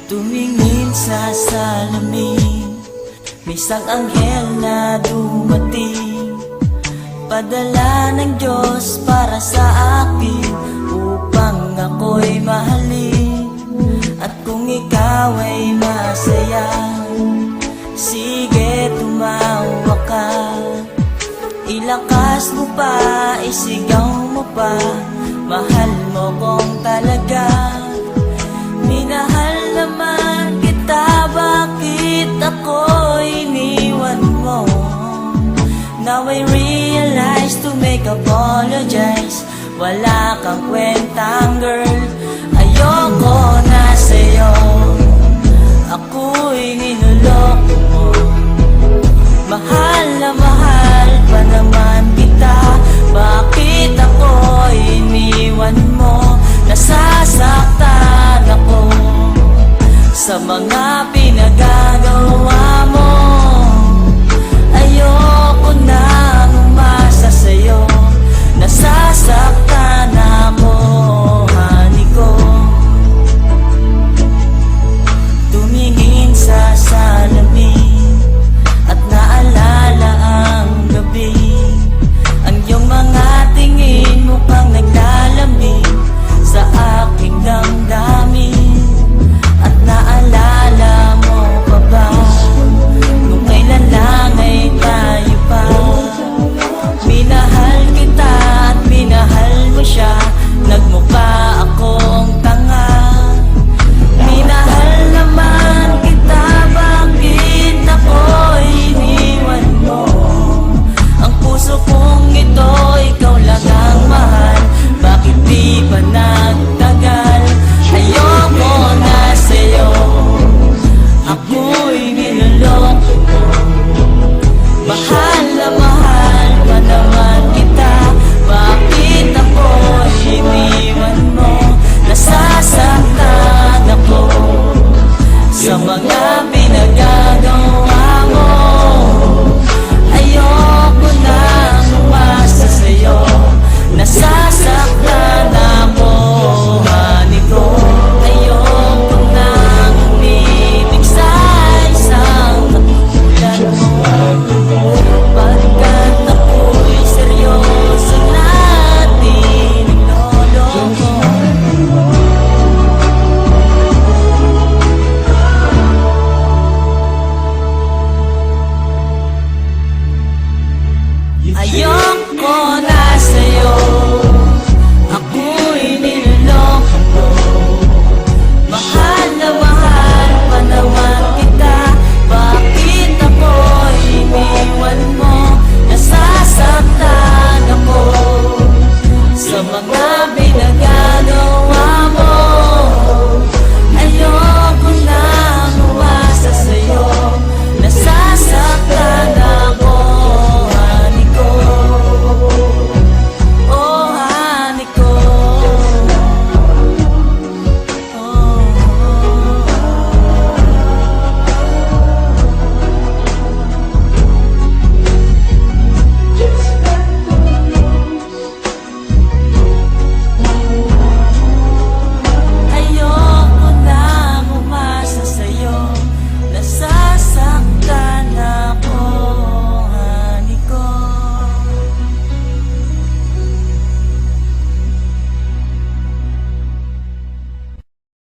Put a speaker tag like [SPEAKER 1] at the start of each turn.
[SPEAKER 1] Tumingin sa salamin, may isang anghel na dumating, padala ng Diyos para sa akin, upang ako'y mahalin. At kung ikaw ay masaya, sige tumawa ka, ilakas mo pa, isigaw mo pa, mahal mo kong talaga. Minahal naman kita, bakit ako iniwan mo? Now I realize to make apologize, wala kang kwentang girl, ayoko na sa'yo, ako'y ninuloko mo. Mahal na mahal pa naman kita, bakit ako iniwan mo? Nasasaktan ako sa mga